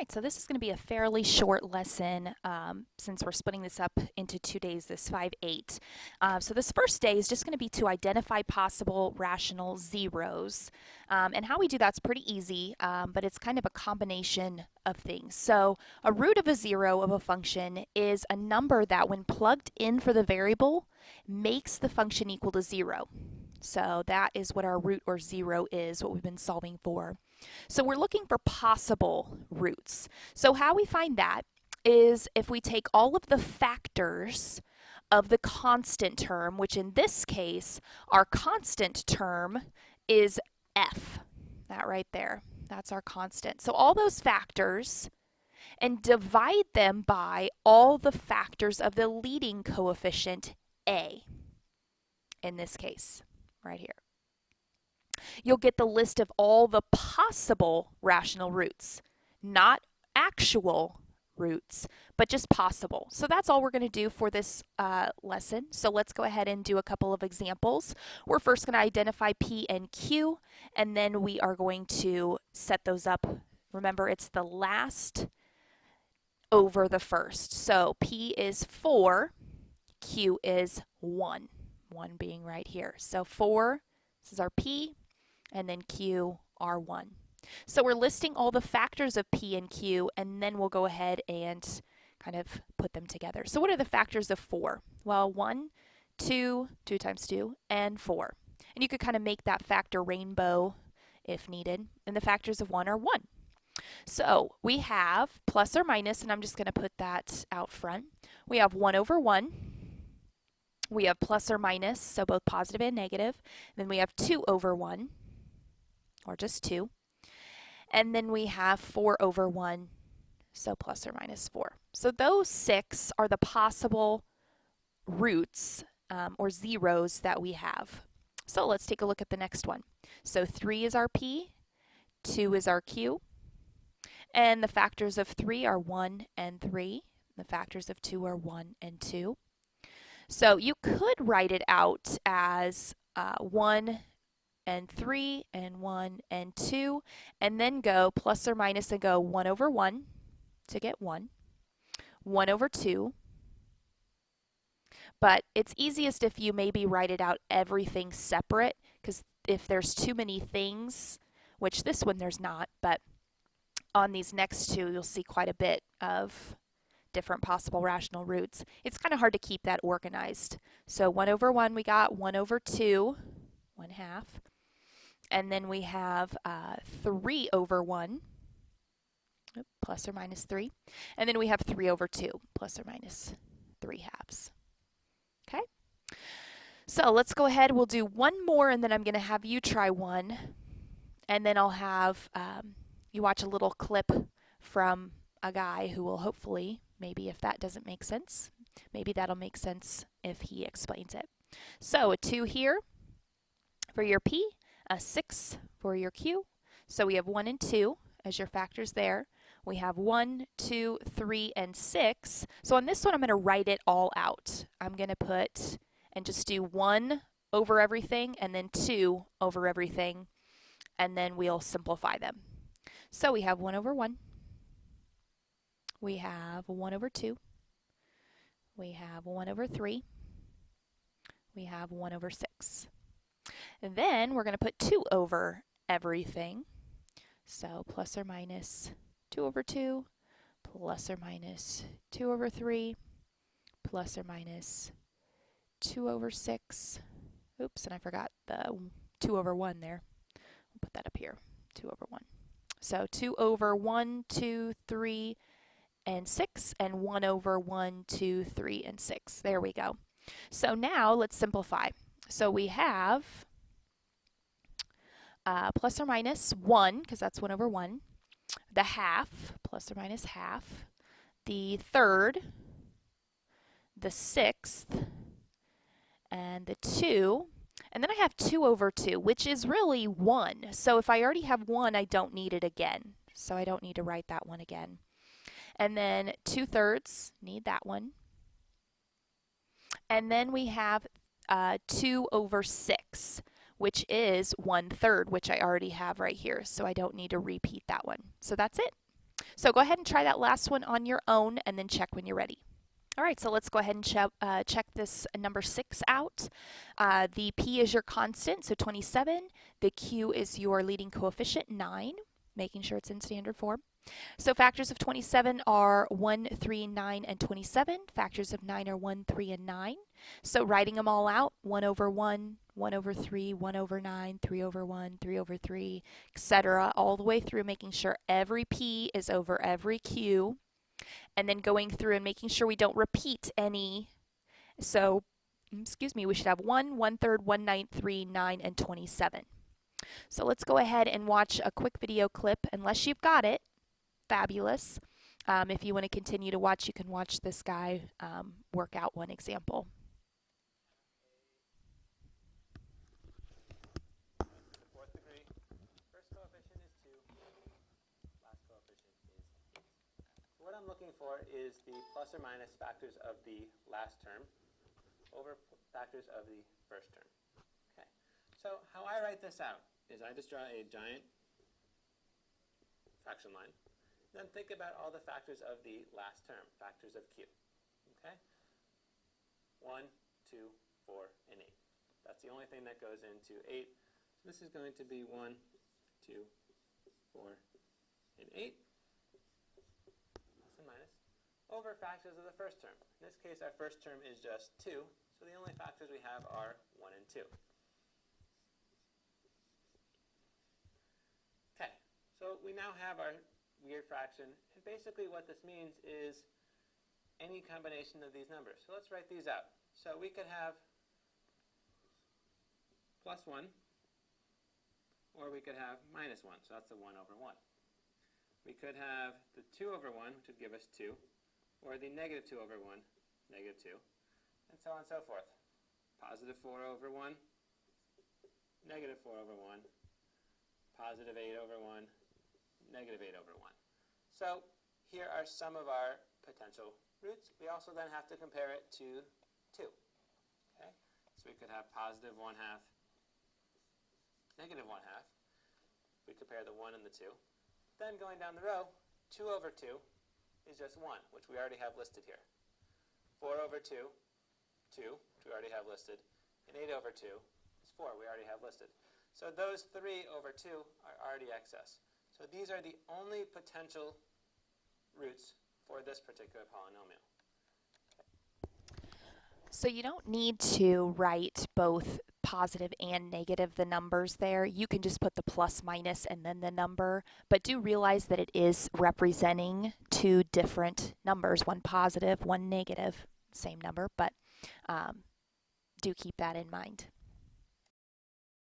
right, so this is going to be a fairly short lesson since we're splitting this up into 2 days, this 5-8. So this first day is just going to be to identify possible rational zeros. And how we do that's pretty easy, but it's kind of a combination of things. So a root of a zero of a function is a number that when plugged in for the variable makes the function equal to 0. So that is what our root or zero is, what we've been solving for. So we're looking for possible roots. So how we find that is if we take all of the factors of the constant term, which in this case, our constant term is f. That right there, that's our constant. So all those factors, and divide them by all the factors of the leading coefficient a, in this case, right here. You'll get the list of all the possible rational roots, not actual roots, but just possible. So that's all we're going to do for this lesson. So let's go ahead and do a couple of examples. We're first going to identify P and Q, and then we are going to set those up. Remember, it's the last over the first. So P is 4, Q is 1, 1 being right here. So 4, this is our P, and then Q, R1. So we're listing all the factors of P and Q, and then we'll go ahead and kind of put them together. So what are the factors of 4? Well, 1, 2, 2 times 2, and 4. And you could kind of make that factor rainbow if needed. And the factors of 1 are 1. So we have plus or minus, and I'm just going to put that out front. We have 1 over 1. We have plus or minus, so both positive and negative. Then we have 2 over 1. Or just 2. And then we have 4 over 1, so plus or minus 4. So those 6 are the possible roots or zeros that we have. So let's take a look at the next one. So 3 is our P, 2 is our Q, and the factors of 3 are 1 and 3. The factors of 2 are 1 and 2. So you could write it out as 1 and 3 and 1 and 2, and then go plus or minus and go 1 over 1 to get 1, 1 over 2. But it's easiest if you maybe write it out everything separate, because if there's too many things, which this one there's not, but on these next two you'll see quite a bit of different possible rational roots. It's kind of hard to keep that organized. So 1 over 1 we got, 1 over 2, 1/2. And then we have 3 over 1, plus or minus 3. And then we have 3 over 2, plus or minus 3/2. Okay? So let's go ahead. We'll do one more, and then I'm going to have you try one. And then I'll have you watch a little clip from a guy who will hopefully, maybe if that doesn't make sense, maybe that'll make sense if he explains it. So a 2 here for your P, a 6 for your Q. So we have 1 and 2 as your factors there. We have 1, 2, 3, and 6. So on this one, I'm going to write it all out. I'm going to put and just do 1 over everything and then 2 over everything, and then we'll simplify them. So we have 1 over 1. We have 1 over 2. We have 1 over 3. We have 1 over 6. And then we're going to put 2 over everything. So plus or minus 2 over 2, plus or minus 2 over 3, plus or minus 2 over 6. Oops, and I forgot the 2 over 1 there. I'll put that up here, 2 over 1. So 2 over 1, 2, 3, and 6, and 1 over 1, 2, 3, and 6. There we go. So now let's simplify. So we have plus or minus 1, because that's 1 over 1. The half, plus or minus half. The third. The 6th. And the 2. And then I have 2 over 2, which is really 1. So if I already have 1, I don't need it again. So I don't need to write that one again. And then 2/3, need that one. And then we have 2 over 6, which is 1/3, which I already have right here, so I don't need to repeat that one. So that's it. So go ahead and try that last one on your own and then check when you're ready. All right, so let's go ahead and check this number 6 out. The P is your constant, so 27. The Q is your leading coefficient, 9, making sure it's in standard form. So factors of 27 are 1, 3, 9, and 27. Factors of 9 are 1, 3, and 9. So writing them all out, 1 over 1, 1 over 3, 1 over 9, 3 over 1, 3 over 3, etc., all the way through, making sure every P is over every Q, and then going through and making sure we don't repeat any. So, excuse me, we should have 1, 1/3, 1/9, 3, 9, and 27. So let's go ahead and watch a quick video clip, unless you've got it. Fabulous. If you want to continue to watch, you can watch this guy work out one example. The fourth degree, first coefficient is 2, last coefficient is 8. So what I'm looking for is the plus or minus factors of the last term over factors of the first term. Okay. So how I write this out is I just draw a giant fraction line. Then think about all the factors of the last term, factors of Q. Okay? 1, 2, 4, and 8. That's the only thing that goes into 8. So this is going to be 1, 2, 4, and 8, plus and minus, over factors of the first term. In this case, our first term is just 2, so the only factors we have are 1 and 2. Okay, so we now have our weird fraction, and basically what this means is any combination of these numbers. So let's write these out. So we could have plus 1, or we could have minus 1, so that's the 1 over 1. We could have the 2 over 1, which would give us 2, or the negative 2 over 1, negative 2, and so on and so forth. Positive 4 over 1, negative 4 over 1, positive 8 over 1, negative 8 over 1. So here are some of our potential roots. We also then have to compare it to 2. Okay? So we could have positive 1/2, negative 1/2. We compare the 1 and the 2. Then going down the row, 2 over 2 is just 1, which we already have listed here. 4 over 2, 2, which we already have listed. And 8 over 2 is 4, we already have listed. So those 3 over 2 are already excess. So these are the only potential roots for this particular polynomial. So you don't need to write both positive and negative the numbers there. You can just put the plus minus and then the number, but do realize that it is representing two different numbers, one positive, one negative, same number, but do keep that in mind.